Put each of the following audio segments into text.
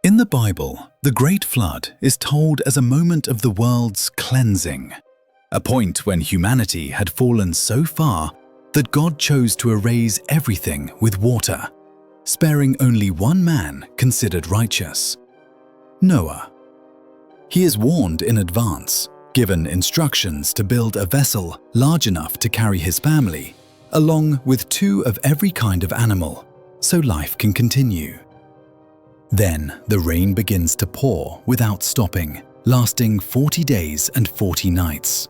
In the Bible, the Great Flood is told as a moment of the world's cleansing, a point when humanity had fallen so far that God chose to erase everything with water, sparing only one man considered righteous: Noah. He is warned in advance, given instructions to build a vessel large enough to carry his family, along with 2 of every kind of animal, so life can continue. Then the rain begins to pour without stopping, lasting 40 days and 40 nights.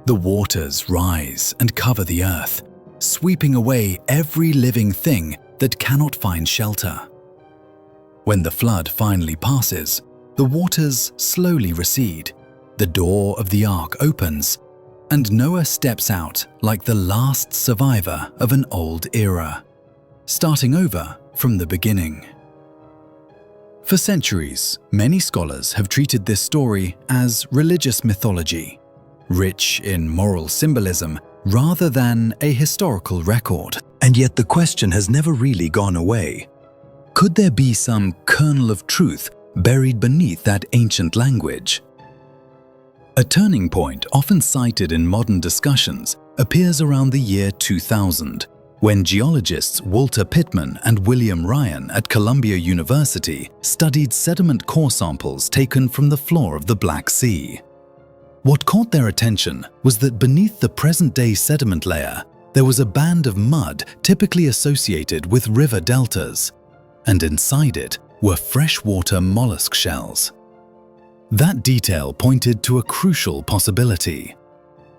The waters rise and cover the earth, sweeping away every living thing that cannot find shelter. When the flood finally passes, the waters slowly recede, the door of the ark opens, and Noah steps out like the last survivor of an old era, starting over from the beginning. For centuries, many scholars have treated this story as religious mythology, rich in moral symbolism rather than a historical record. And yet the question has never really gone away. Could there be some kernel of truth buried beneath that ancient language? A turning point often cited in modern discussions appears around the year 2000, when geologists Walter Pittman and William Ryan at Columbia University studied sediment core samples taken from the floor of the Black Sea. What caught their attention was that beneath the present-day sediment layer, there was a band of mud typically associated with river deltas, and inside it were freshwater mollusk shells. That detail pointed to a crucial possibility.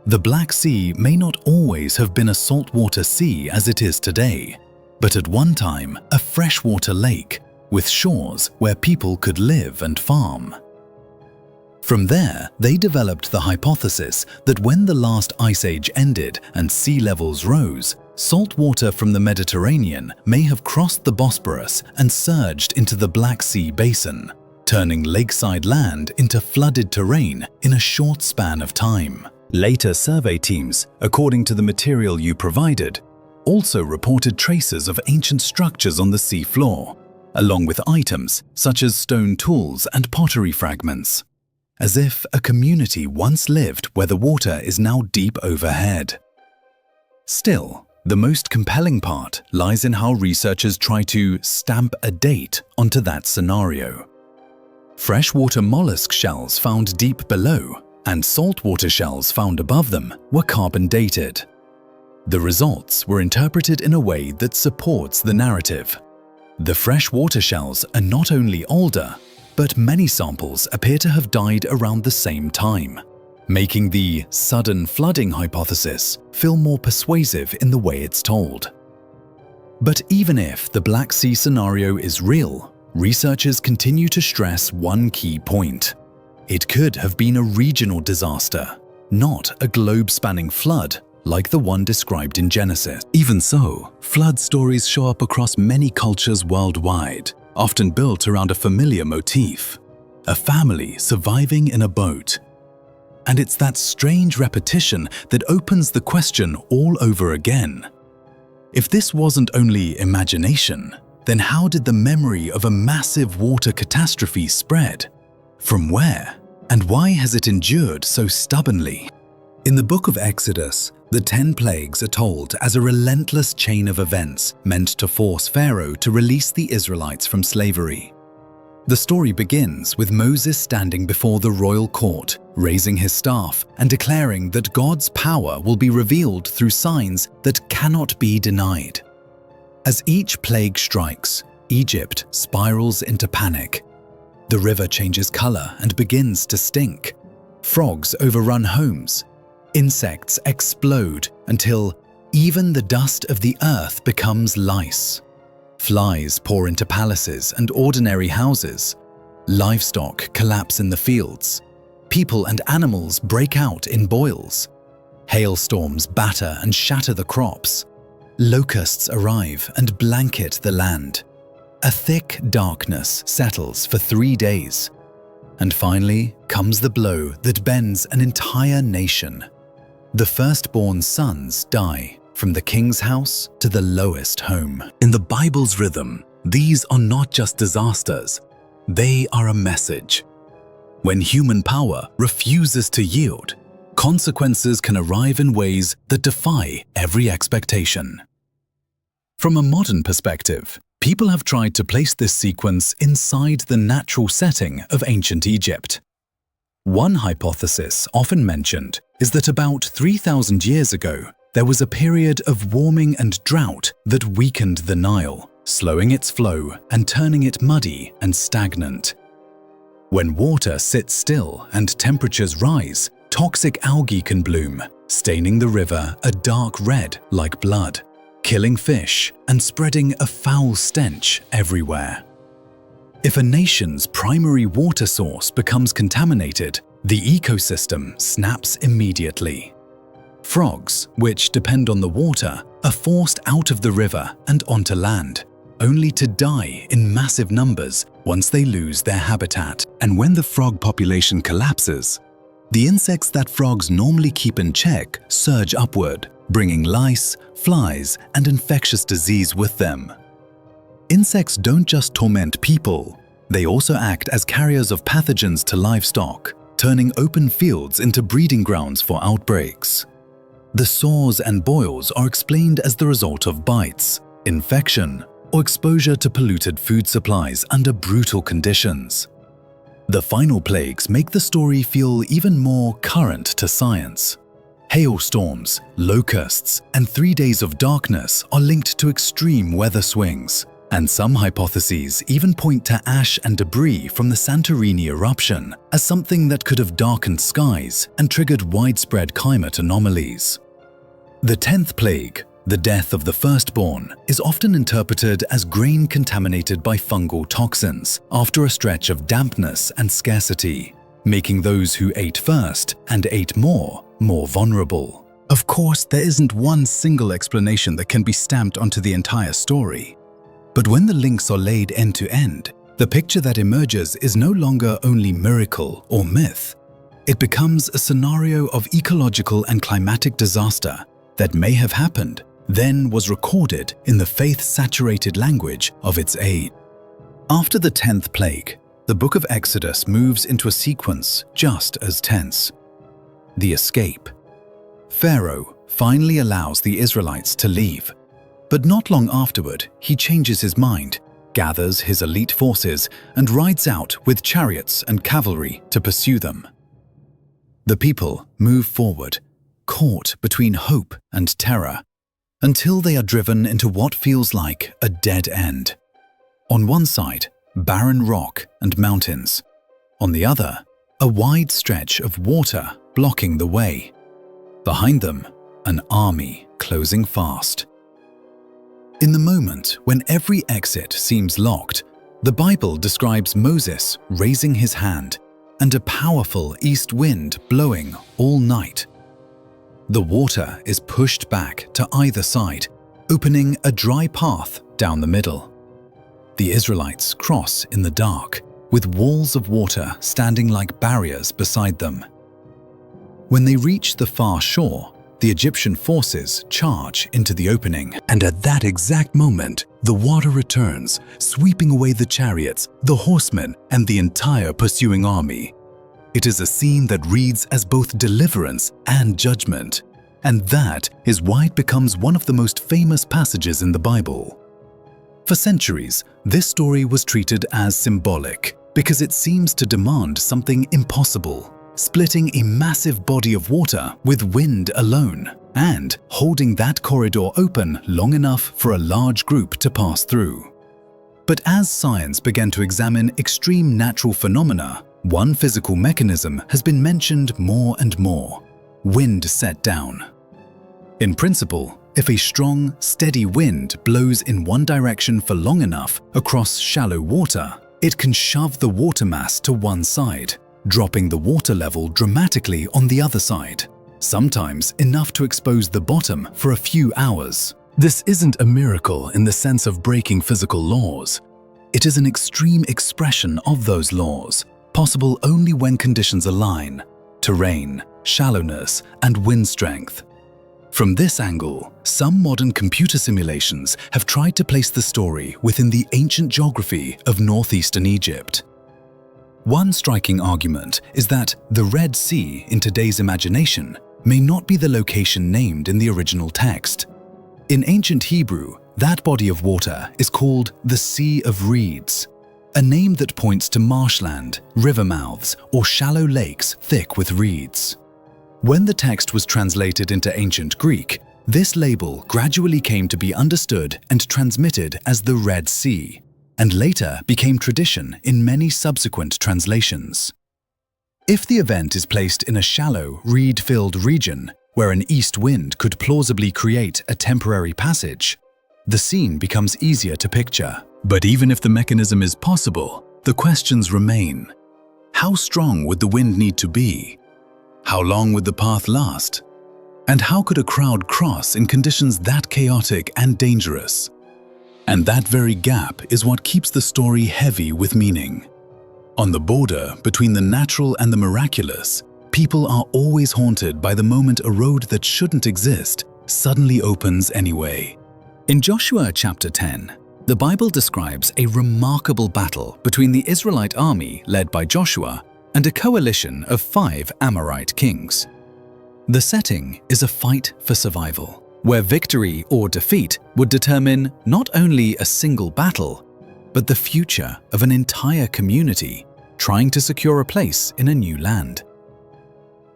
The Black Sea may not always have been a saltwater sea as it is today, but at one time a freshwater lake with shores where people could live and farm. From there, they developed the hypothesis that when the last ice age ended and sea levels rose, salt water from the Mediterranean may have crossed the Bosporus and surged into the Black Sea basin, turning lakeside land into flooded terrain in a short span of time. Later survey teams, according to the material you provided, also reported traces of ancient structures on the sea floor, along with items such as stone tools and pottery fragments, as if a community once lived where the water is now deep overhead. Still, the most compelling part lies in how researchers try to stamp a date onto that scenario. Freshwater mollusk shells found deep below and saltwater shells found above them were carbon dated. The results were interpreted in a way that supports the narrative. The freshwater shells are not only older, but many samples appear to have died around the same time, making the sudden flooding hypothesis feel more persuasive in the way it's told. But even if the Black Sea scenario is real, researchers continue to stress one key point. It could have been a regional disaster, not a globe-spanning flood like the one described in Genesis. Even so, flood stories show up across many cultures worldwide, often built around a familiar motif: a family surviving in a boat. And it's that strange repetition that opens the question all over again. If this wasn't only imagination, then how did the memory of a massive water catastrophe spread? From where? And why has it endured so stubbornly? In the book of Exodus, the 10 plagues are told as a relentless chain of events meant to force Pharaoh to release the Israelites from slavery. The story begins with Moses standing before the royal court, raising his staff and declaring that God's power will be revealed through signs that cannot be denied. As each plague strikes, Egypt spirals into panic. The river changes color and begins to stink. Frogs overrun homes. Insects explode until even the dust of the earth becomes lice. Flies pour into palaces and ordinary houses. Livestock collapse in the fields. People and animals break out in boils. Hailstorms batter and shatter the crops. Locusts arrive and blanket the land. A thick darkness settles for 3 days. And finally comes the blow that bends an entire nation. The firstborn sons die, from the king's house to the lowest home. In the Bible's rhythm, these are not just disasters. they are a message. When human power refuses to yield, consequences can arrive in ways that defy every expectation. From a modern perspective, people have tried to place this sequence inside the natural setting of ancient Egypt. One hypothesis often mentioned is that about 3,000 years ago, there was a period of warming and drought that weakened the Nile, slowing its flow and turning it muddy and stagnant. When water sits still and temperatures rise, toxic algae can bloom, staining the river a dark red like blood, killing fish and spreading a foul stench everywhere. If a nation's primary water source becomes contaminated, the ecosystem snaps immediately. Frogs, which depend on the water, are forced out of the river and onto land, only to die in massive numbers once they lose their habitat. And when the frog population collapses, the insects that frogs normally keep in check surge upward, bringing lice, flies, and infectious disease with them. Insects don't just torment people, they also act as carriers of pathogens to livestock, turning open fields into breeding grounds for outbreaks. The sores and boils are explained as the result of bites, infection, or exposure to polluted food supplies under brutal conditions. The final plagues make the story feel even more current to science. Hailstorms, locusts, and 3 days of darkness are linked to extreme weather swings, and some hypotheses even point to ash and debris from the Santorini eruption as something that could have darkened skies and triggered widespread climate anomalies. The 10th plague, the death of the firstborn, is often interpreted as grain contaminated by fungal toxins after a stretch of dampness and scarcity, making those who ate first and ate more vulnerable. Of course, there isn't one single explanation that can be stamped onto the entire story. But when the links are laid end to end, the picture that emerges is no longer only miracle or myth. It becomes a scenario of ecological and climatic disaster that may have happened, then was recorded in the faith-saturated language of its age. After the 10th plague, the book of Exodus moves into a sequence just as tense. The escape. Pharaoh finally allows the Israelites to leave, but not long afterward, he changes his mind, gathers his elite forces, and rides out with chariots and cavalry to pursue them. The people move forward, caught between hope and terror, until they are driven into what feels like a dead end. On one side, barren rock and mountains. On the other, a wide stretch of water blocking the way. Behind them, an army closing fast. In the moment when every exit seems locked, the Bible describes Moses raising his hand and a powerful east wind blowing all night. The water is pushed back to either side, opening a dry path down the middle. The Israelites cross in the dark, with walls of water standing like barriers beside them. When they reach the far shore, the Egyptian forces charge into the opening, and at that exact moment, the water returns, sweeping away the chariots, the horsemen, and the entire pursuing army. It is a scene that reads as both deliverance and judgment, and that is why it becomes one of the most famous passages in the Bible. For centuries, this story was treated as symbolic because it seems to demand something impossible, splitting a massive body of water with wind alone and holding that corridor open long enough for a large group to pass through. But as science began to examine extreme natural phenomena, one physical mechanism has been mentioned more and more: wind setdown. In principle, if a strong, steady wind blows in one direction for long enough across shallow water, it can shove the water mass to one side, dropping the water level dramatically on the other side, sometimes enough to expose the bottom for a few hours. This isn't a miracle in the sense of breaking physical laws. It is an extreme expression of those laws, possible only when conditions align: terrain, shallowness, and wind strength. From this angle, some modern computer simulations have tried to place the story within the ancient geography of northeastern Egypt, One striking argument is that the Red Sea in today's imagination may not be the location named in the original text. In ancient Hebrew, that body of water is called the Sea of Reeds, a name that points to marshland, river mouths, or shallow lakes thick with reeds. When the text was translated into ancient Greek, this label gradually came to be understood and transmitted as the Red Sea, and later became tradition in many subsequent translations. If the event is placed in a shallow, reed-filled region, where an east wind could plausibly create a temporary passage, the scene becomes easier to picture. But even if the mechanism is possible, the questions remain. How strong would the wind need to be? How long would the path last? And how could a crowd cross in conditions that chaotic and dangerous? And that very gap is what keeps the story heavy with meaning. On the border between the natural and the miraculous, people are always haunted by the moment a road that shouldn't exist suddenly opens anyway. In Joshua chapter 10, the Bible describes a remarkable battle between the Israelite army led by Joshua and a coalition of 5 Amorite kings. The setting is a fight for survival, where victory or defeat would determine not only a single battle, but the future of an entire community trying to secure a place in a new land.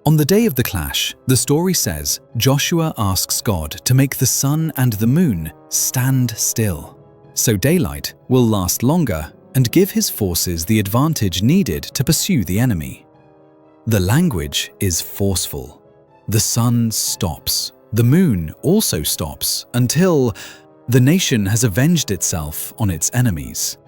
On the day of the clash, the story says Joshua asks God to make the sun and the moon stand still, so daylight will last longer and give his forces the advantage needed to pursue the enemy. The language is forceful. The sun stops. The moon also stops until the nation has avenged itself on its enemies.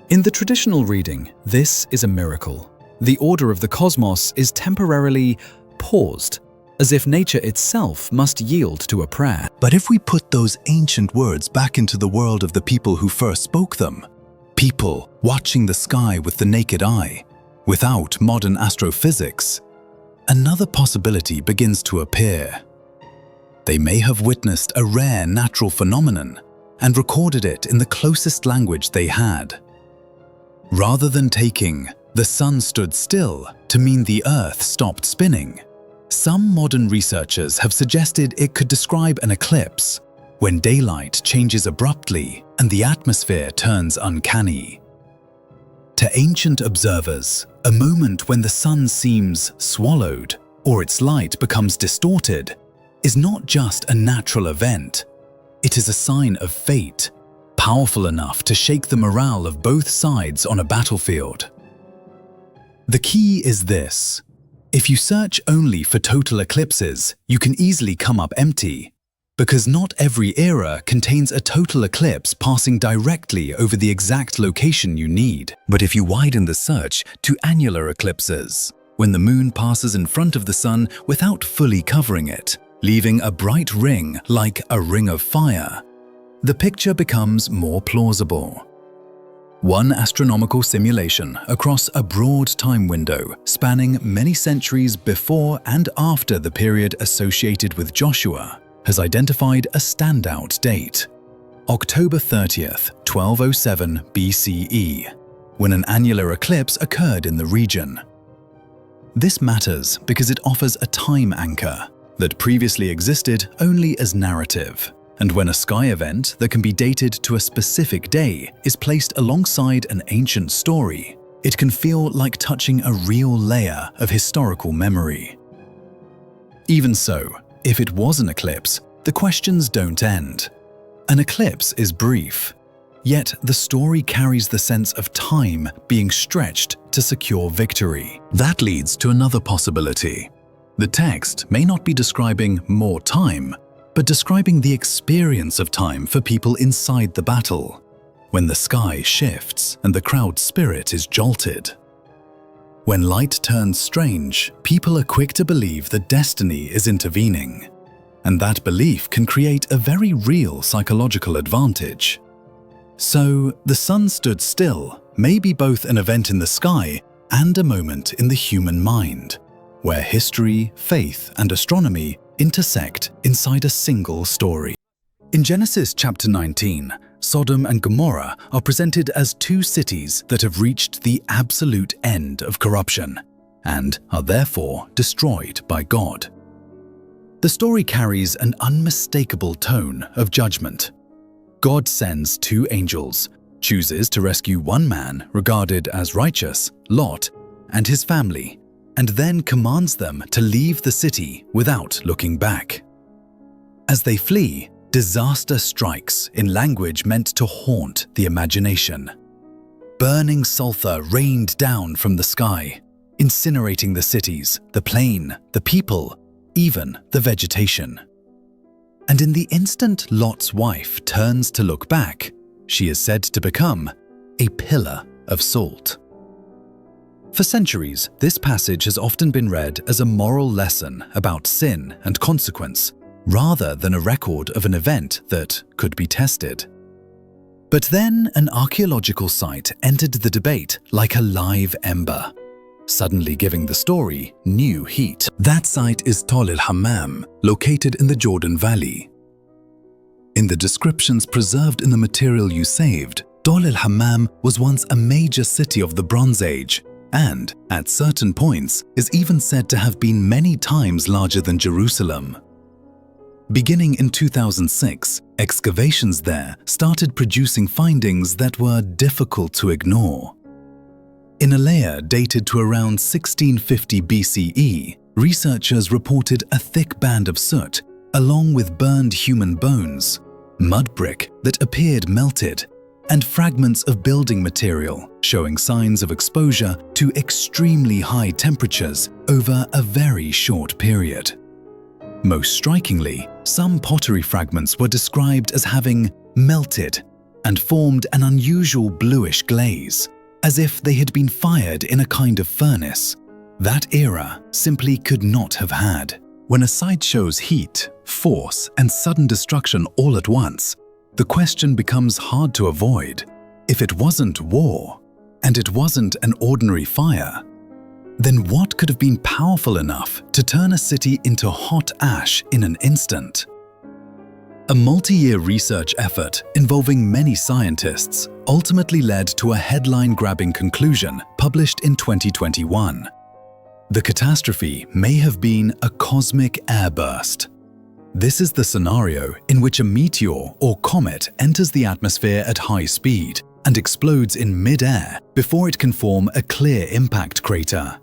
In the traditional reading, this is a miracle. The order of the cosmos is temporarily paused, as if nature itself must yield to a prayer. But if we put those ancient words back into the world of the people who first spoke them, people watching the sky with the naked eye, without modern astrophysics, another possibility begins to appear. They may have witnessed a rare natural phenomenon and recorded it in the closest language they had. Rather than taking "the sun stood still" to mean the Earth stopped spinning, some modern researchers have suggested it could describe an eclipse, when daylight changes abruptly and the atmosphere turns uncanny. To ancient observers, a moment when the sun seems swallowed or its light becomes distorted is not just a natural event. It is a sign of fate, powerful enough to shake the morale of both sides on a battlefield. The key is this: if you search only for total eclipses, you can easily come up empty, because not every era contains a total eclipse passing directly over the exact location you need. But if you widen the search to annular eclipses, when the moon passes in front of the sun without fully covering it, leaving a bright ring like a ring of fire, the picture becomes more plausible. One astronomical simulation across a broad time window spanning many centuries before and after the period associated with Joshua has identified a standout date: October 30th, 1207 BCE, when an annular eclipse occurred in the region. This matters because it offers a time anchor that previously existed only as narrative. And when a sky event that can be dated to a specific day is placed alongside an ancient story, it can feel like touching a real layer of historical memory. Even so, if it was an eclipse, the questions don't end. An eclipse is brief, yet the story carries the sense of time being stretched to secure victory. That leads to another possibility. The text may not be describing more time, but describing the experience of time for people inside the battle, when the sky shifts and the crowd spirit is jolted. When light turns strange, people are quick to believe that destiny is intervening, and that belief can create a very real psychological advantage. So, the sun stood still may be both an event in the sky and a moment in the human mind, where history, faith, and astronomy intersect inside a single story. In Genesis chapter 19, Sodom and Gomorrah are presented as two cities that have reached the absolute end of corruption and are therefore destroyed by God. The story carries an unmistakable tone of judgment. God sends two angels, chooses to rescue one man regarded as righteous, Lot, and his family, and then commands them to leave the city without looking back. As they flee, disaster strikes in language meant to haunt the imagination. Burning sulfur rained down from the sky, incinerating the cities, the plain, the people, even the vegetation. And in the instant Lot's wife turns to look back, she is said to become a pillar of salt. For centuries, this passage has often been read as a moral lesson about sin and consequence, rather than a record of an event that could be tested. But then an archaeological site entered the debate like a live ember, suddenly giving the story new heat. That site is Tal el-Hammam, located in the Jordan Valley. In the descriptions preserved in the material you saved, Tal el-Hammam was once a major city of the Bronze Age and, at certain points, is even said to have been many times larger than Jerusalem. Beginning in 2006, excavations there started producing findings that were difficult to ignore. In a layer dated to around 1650 BCE, researchers reported a thick band of soot, along with burned human bones, mud brick that appeared melted, and fragments of building material showing signs of exposure to extremely high temperatures over a very short period. Most strikingly, some pottery fragments were described as having melted and formed an unusual bluish glaze, as if they had been fired in a kind of furnace that era simply could not have had. When a site shows heat, force, and sudden destruction all at once, the question becomes hard to avoid. If it wasn't war, and it wasn't an ordinary fire, then what could have been powerful enough to turn a city into hot ash in an instant? A multi-year research effort involving many scientists ultimately led to a headline-grabbing conclusion published in 2021. The catastrophe may have been a cosmic airburst. This is the scenario in which a meteor or comet enters the atmosphere at high speed and explodes in mid-air before it can form a clear impact crater.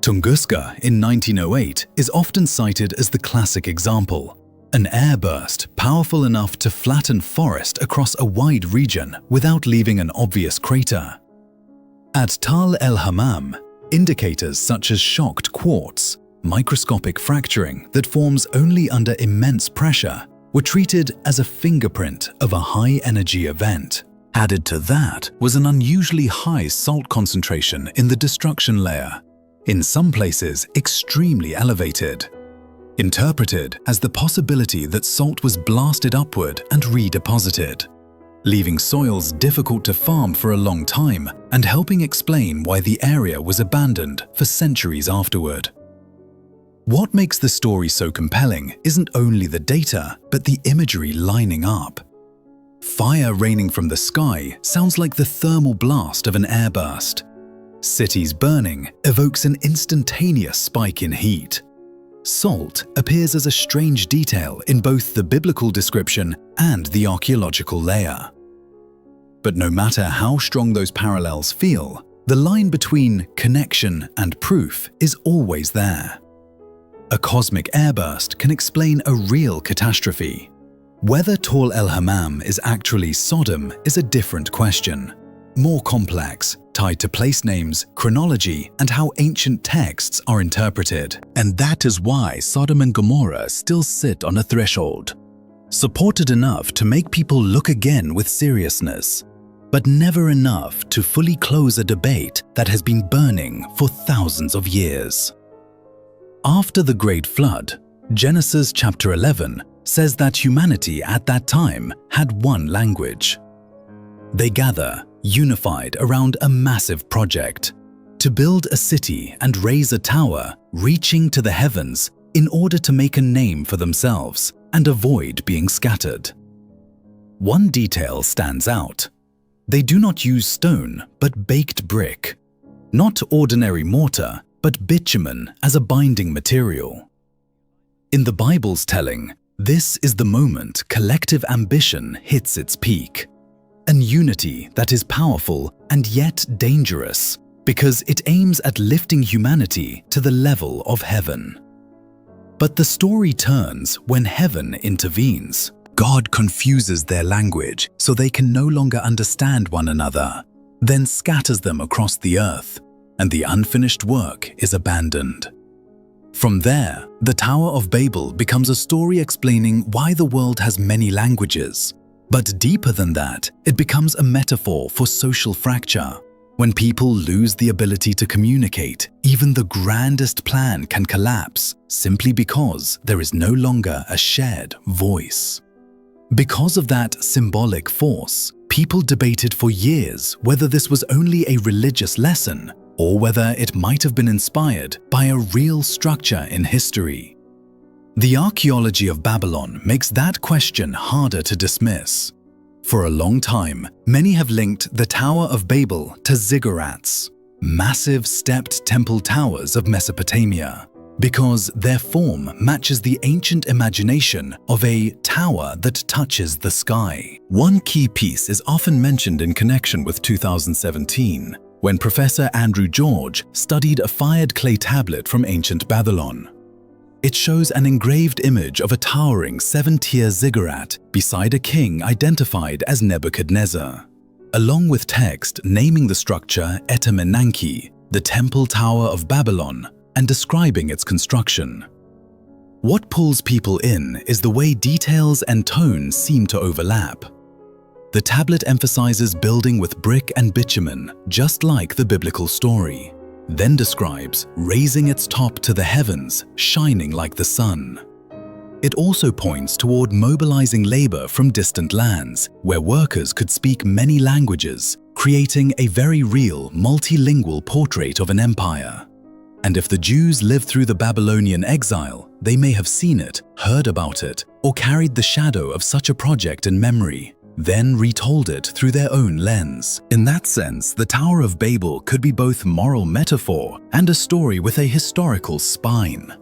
Tunguska in 1908 is often cited as the classic example, an airburst powerful enough to flatten forest across a wide region without leaving an obvious crater. At Tal el-Hammam, indicators such as shocked quartz, microscopic fracturing that forms only under immense pressure, were treated as a fingerprint of a high-energy event. Added to that was an unusually high salt concentration in the destruction layer, in some places extremely elevated, interpreted as the possibility that salt was blasted upward and redeposited, leaving soils difficult to farm for a long time and helping explain why the area was abandoned for centuries afterward. What makes the story so compelling isn't only the data, but the imagery lining up. Fire raining from the sky sounds like the thermal blast of an airburst. Cities burning evokes an instantaneous spike in heat. Salt appears as a strange detail in both the biblical description and the archaeological layer. But no matter how strong those parallels feel, the line between connection and proof is always there. A cosmic airburst can explain a real catastrophe. Whether Tal el-Hammam is actually Sodom is a different question, more complex, tied to place names, chronology, and how ancient texts are interpreted. And that is why Sodom and Gomorrah still sit on a threshold, supported enough to make people look again with seriousness, but never enough to fully close a debate that has been burning for thousands of years. After the Great Flood, Genesis chapter 11 says that humanity at that time had one language. They gather, unified around a massive project, to build a city and raise a tower reaching to the heavens in order to make a name for themselves and avoid being scattered. One detail stands out. They do not use stone, but baked brick. Not ordinary mortar, but bitumen as a binding material. In the Bible's telling, this is the moment collective ambition hits its peak. An unity that is powerful and yet dangerous, because it aims at lifting humanity to the level of heaven. But the story turns when heaven intervenes. God confuses their language so they can no longer understand one another, then scatters them across the earth, and the unfinished work is abandoned. From there, the Tower of Babel becomes a story explaining why the world has many languages. But deeper than that, it becomes a metaphor for social fracture. When people lose the ability to communicate, even the grandest plan can collapse simply because there is no longer a shared voice. Because of that symbolic force, people debated for years whether this was only a religious lesson or whether it might have been inspired by a real structure in history. The archaeology of Babylon makes that question harder to dismiss. For a long time, many have linked the Tower of Babel to ziggurats, massive stepped temple towers of Mesopotamia, because their form matches the ancient imagination of a tower that touches the sky. One key piece is often mentioned in connection with 2017, when Professor Andrew George studied a fired clay tablet from ancient Babylon. It shows an engraved image of a towering 7-tier ziggurat beside a king identified as Nebuchadnezzar, along with text naming the structure Etemenanki, the Temple Tower of Babylon, and describing its construction. What pulls people in is the way details and tone seem to overlap. The tablet emphasizes building with brick and bitumen, just like the biblical story, then describes raising its top to the heavens, shining like the sun. It also points toward mobilizing labor from distant lands, where workers could speak many languages, creating a very real, multilingual portrait of an empire. And if the Jews lived through the Babylonian exile, they may have seen it, heard about it, or carried the shadow of such a project in memory, then retold it through their own lens. In that sense, the Tower of Babel could be both moral metaphor and a story with a historical spine.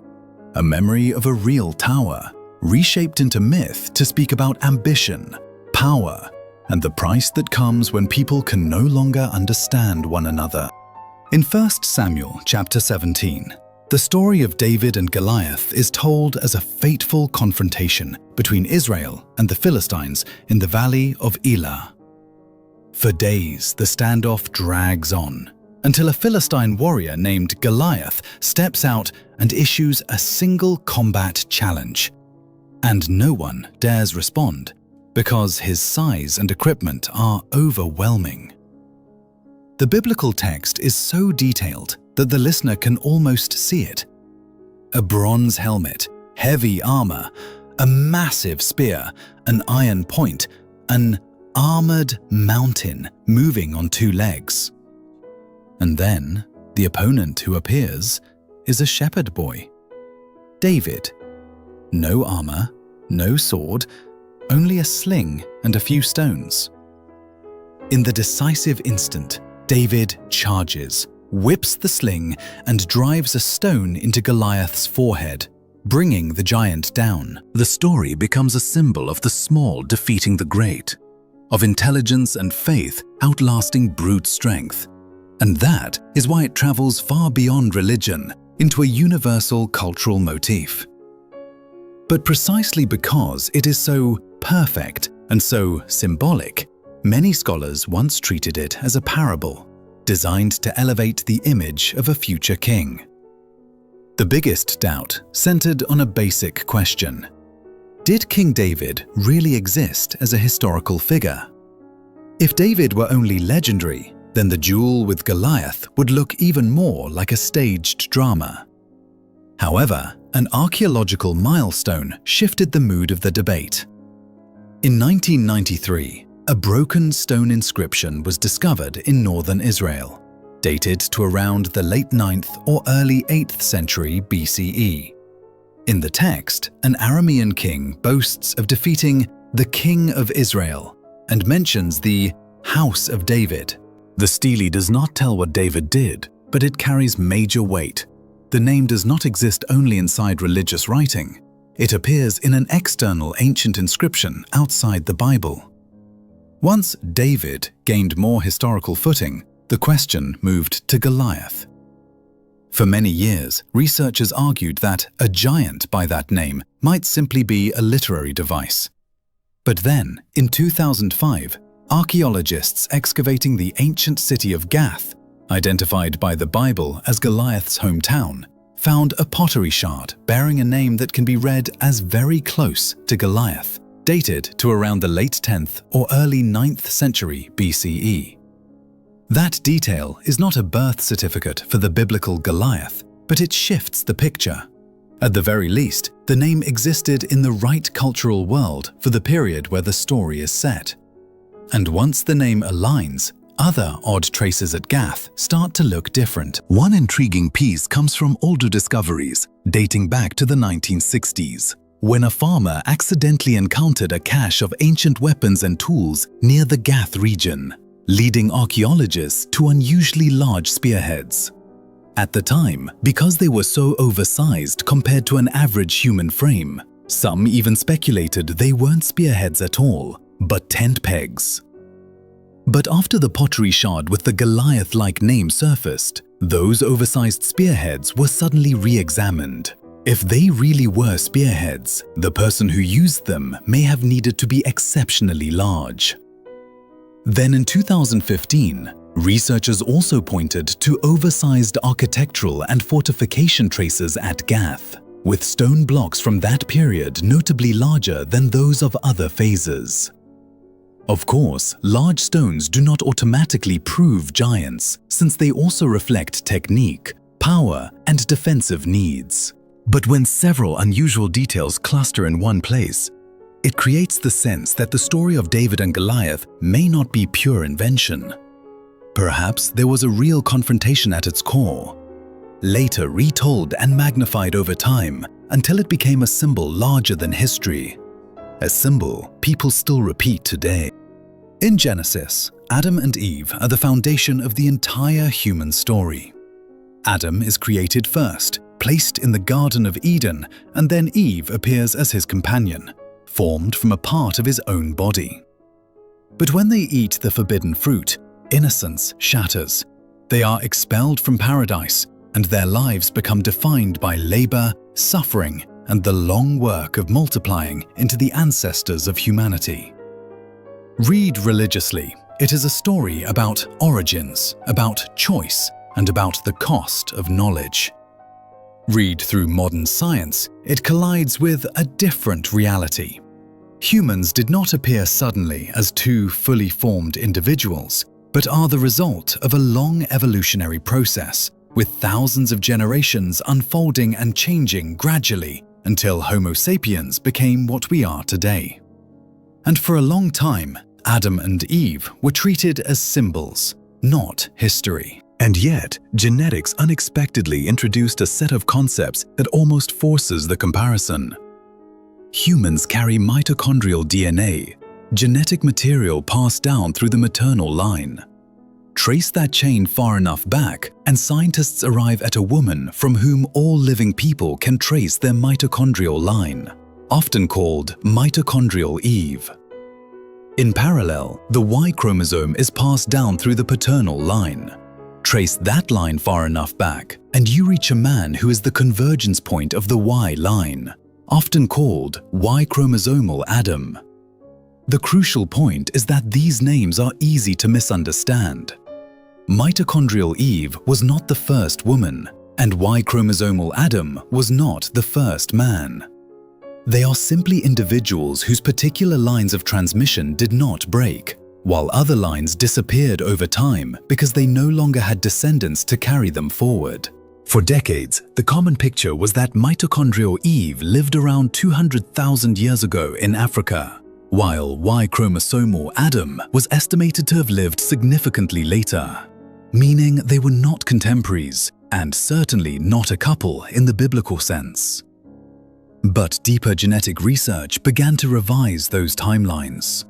A memory of a real tower, reshaped into myth to speak about ambition, power, and the price that comes when people can no longer understand one another. In 1 Samuel chapter 17, the story of David and Goliath is told as a fateful confrontation between Israel and the Philistines in the valley of Elah. For days, the standoff drags on, until a Philistine warrior named Goliath steps out and issues a single combat challenge. And no one dares respond, because his size and equipment are overwhelming. The biblical text is so detailed that the listener can almost see it. A bronze helmet, heavy armor, a massive spear, an iron point, an armored mountain moving on 2 legs. And then, the opponent who appears is a shepherd boy. David. No armor, no sword, only a sling and a few stones. In the decisive instant, David charges, whips the sling, and drives a stone into Goliath's forehead, bringing the giant down. The story becomes a symbol of the small defeating the great, of intelligence and faith outlasting brute strength. And that is why it travels far beyond religion into a universal cultural motif. But precisely because it is so perfect and so symbolic, many scholars once treated it as a parable, designed to elevate the image of a future king. The biggest doubt centered on a basic question. Did King David really exist as a historical figure? If David were only legendary, then the duel with Goliath would look even more like a staged drama. However, an archaeological milestone shifted the mood of the debate. In 1993, a broken stone inscription was discovered in northern Israel, dated to around the late 9th or early 8th century BCE. In the text, an Aramean king boasts of defeating the King of Israel, and mentions the House of David. The stele does not tell what David did, but it carries major weight. The name does not exist only inside religious writing. It appears in an external ancient inscription outside the Bible. Once David gained more historical footing, the question moved to Goliath. For many years, researchers argued that a giant by that name might simply be a literary device. But then, in 2005, archaeologists excavating the ancient city of Gath, identified by the Bible as Goliath's hometown, found a pottery shard bearing a name that can be read as very close to Goliath, dated to around the late 10th or early 9th century BCE. That detail is not a birth certificate for the biblical Goliath, but it shifts the picture. At the very least, the name existed in the right cultural world for the period where the story is set. And once the name aligns, other odd traces at Gath start to look different. One intriguing piece comes from older discoveries, dating back to the 1960s, when a farmer accidentally encountered a cache of ancient weapons and tools near the Gath region, leading archaeologists to unusually large spearheads. At the time, because they were so oversized compared to an average human frame, some even speculated they weren't spearheads at all, but tent pegs. But after the pottery shard with the Goliath-like name surfaced, those oversized spearheads were suddenly re-examined. If they really were spearheads, the person who used them may have needed to be exceptionally large. Then in 2015, researchers also pointed to oversized architectural and fortification traces at Gath, with stone blocks from that period notably larger than those of other phases. Of course, large stones do not automatically prove giants, since they also reflect technique, power, and defensive needs. But when several unusual details cluster in one place, it creates the sense that the story of David and Goliath may not be pure invention. Perhaps there was a real confrontation at its core, later retold and magnified over time until it became a symbol larger than history. A symbol people still repeat today. In Genesis, Adam and Eve are the foundation of the entire human story. Adam is created first, placed in the Garden of Eden, and then Eve appears as his companion, formed from a part of his own body. But when they eat the forbidden fruit, innocence shatters. They are expelled from paradise, and their lives become defined by labor, suffering, and the long work of multiplying into the ancestors of humanity. Read religiously. It is a story about origins, about choice, and about the cost of knowledge. Read through modern science. It collides with a different reality. Humans did not appear suddenly as two fully formed individuals, but are the result of a long evolutionary process, with thousands of generations unfolding and changing gradually until Homo sapiens became what we are today. And for a long time, Adam and Eve were treated as symbols, not history. And yet, genetics unexpectedly introduced a set of concepts that almost forces the comparison. Humans carry mitochondrial DNA, genetic material passed down through the maternal line. Trace that chain far enough back, and scientists arrive at a woman from whom all living people can trace their mitochondrial line, often called mitochondrial Eve. In parallel, the Y chromosome is passed down through the paternal line. Trace that line far enough back, and you reach a man who is the convergence point of the Y line, often called Y chromosomal Adam. The crucial point is that these names are easy to misunderstand. Mitochondrial Eve was not the first woman, and Y chromosomal Adam was not the first man. They are simply individuals whose particular lines of transmission did not break, while other lines disappeared over time because they no longer had descendants to carry them forward. For decades, the common picture was that mitochondrial Eve lived around 200,000 years ago in Africa, while Y chromosomal Adam was estimated to have lived significantly later, meaning they were not contemporaries and certainly not a couple in the biblical sense. But deeper genetic research began to revise those timelines.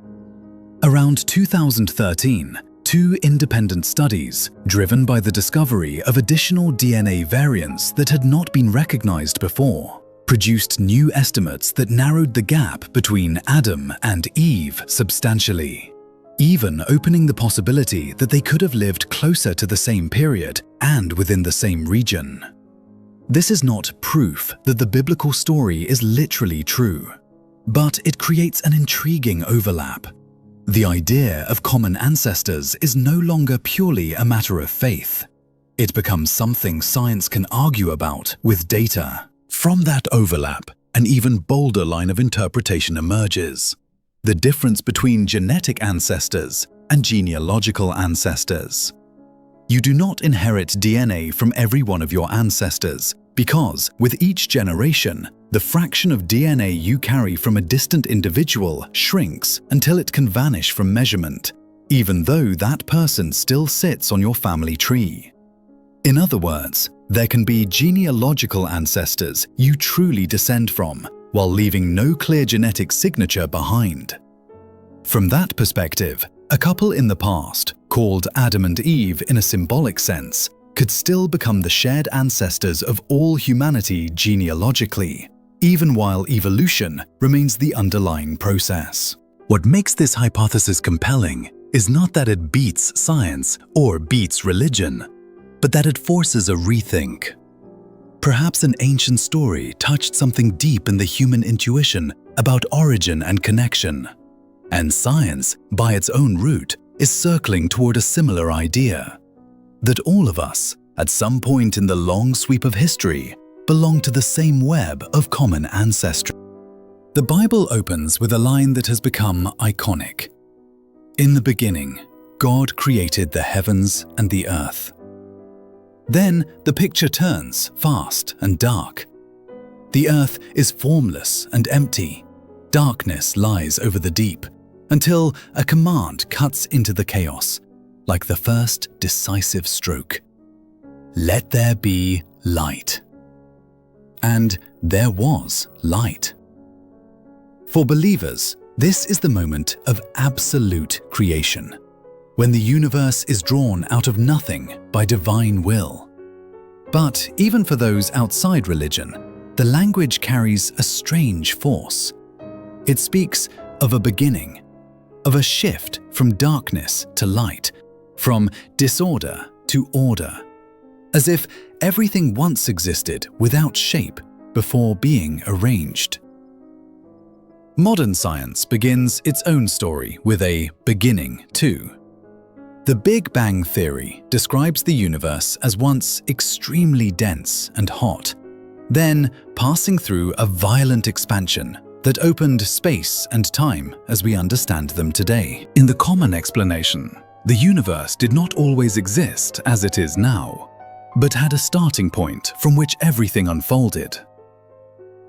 Around 2013, two independent studies, driven by the discovery of additional DNA variants that had not been recognized before, produced new estimates that narrowed the gap between Adam and Eve substantially, even opening the possibility that they could have lived closer to the same period and within the same region. This is not proof that the biblical story is literally true, but it creates an intriguing overlap. The idea of common ancestors is no longer purely a matter of faith. It becomes something science can argue about with data. From that overlap, an even bolder line of interpretation emerges: the difference between genetic ancestors and genealogical ancestors. You do not inherit DNA from every one of your ancestors, because with each generation, the fraction of DNA you carry from a distant individual shrinks until it can vanish from measurement, even though that person still sits on your family tree. In other words, there can be genealogical ancestors you truly descend from, while leaving no clear genetic signature behind. From that perspective, a couple in the past, called Adam and Eve in a symbolic sense, could still become the shared ancestors of all humanity genealogically, even while evolution remains the underlying process. What makes this hypothesis compelling is not that it beats science or beats religion, but that it forces a rethink. Perhaps an ancient story touched something deep in the human intuition about origin and connection, and science, by its own route, is circling toward a similar idea: that all of us, at some point in the long sweep of history, belong to the same web of common ancestry. The Bible opens with a line that has become iconic. In the beginning, God created the heavens and the earth. Then the picture turns fast and dark. The earth is formless and empty. Darkness lies over the deep, until a command cuts into the chaos, like the first decisive stroke. Let there be light. And there was light. For believers, this is the moment of absolute creation, when the universe is drawn out of nothing by divine will. But even for those outside religion, the language carries a strange force. It speaks of a beginning, of a shift from darkness to light, from disorder to order, as if everything once existed without shape before being arranged. Modern science begins its own story with a beginning too. The Big Bang Theory describes the universe as once extremely dense and hot, then passing through a violent expansion that opened space and time as we understand them today. In the common explanation, the universe did not always exist as it is now, but had a starting point from which everything unfolded.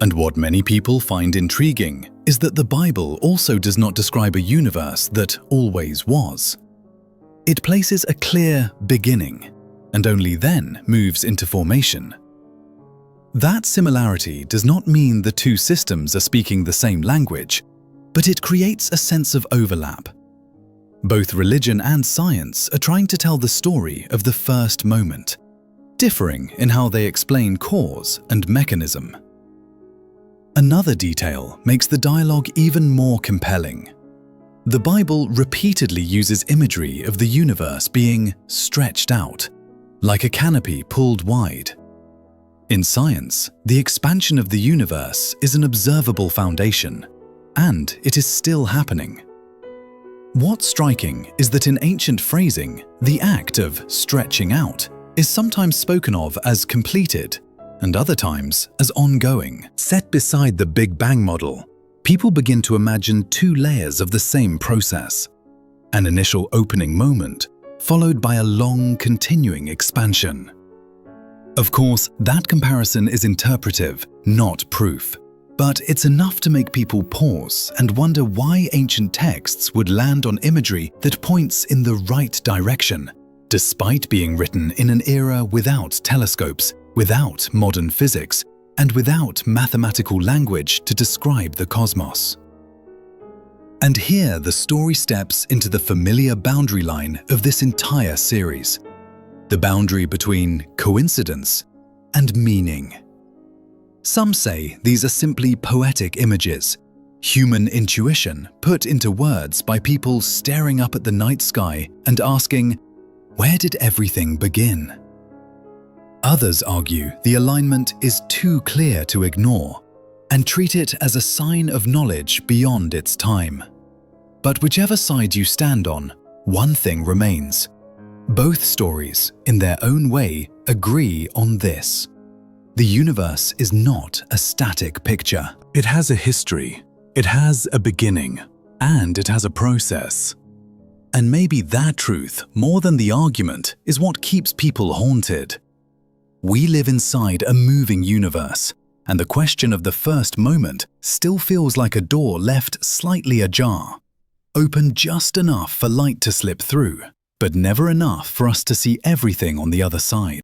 And what many people find intriguing is that the Bible also does not describe a universe that always was. It places a clear beginning, and only then moves into formation. That similarity does not mean the two systems are speaking the same language, but it creates a sense of overlap. Both religion and science are trying to tell the story of the first moment, differing in how they explain cause and mechanism. Another detail makes the dialogue even more compelling. The Bible repeatedly uses imagery of the universe being stretched out, like a canopy pulled wide. In science, the expansion of the universe is an observable foundation, and it is still happening. What's striking is that in ancient phrasing, the act of stretching out is sometimes spoken of as completed, and other times as ongoing. Set beside the Big Bang model, people begin to imagine two layers of the same process: an initial opening moment, followed by a long, continuing expansion. Of course, that comparison is interpretive, not proof, but it's enough to make people pause and wonder why ancient texts would land on imagery that points in the right direction, despite being written in an era without telescopes, without modern physics, and without mathematical language to describe the cosmos. And here the story steps into the familiar boundary line of this entire series, the boundary between coincidence and meaning. Some say these are simply poetic images, human intuition put into words by people staring up at the night sky and asking, where did everything begin? Others argue the alignment is too clear to ignore and treat it as a sign of knowledge beyond its time. But whichever side you stand on, one thing remains. Both stories, in their own way, agree on this. The universe is not a static picture. It has a history, it has a beginning, and it has a process. And maybe that truth, more than the argument, is what keeps people haunted. We live inside a moving universe, and the question of the first moment still feels like a door left slightly ajar, open just enough for light to slip through, but never enough for us to see everything on the other side.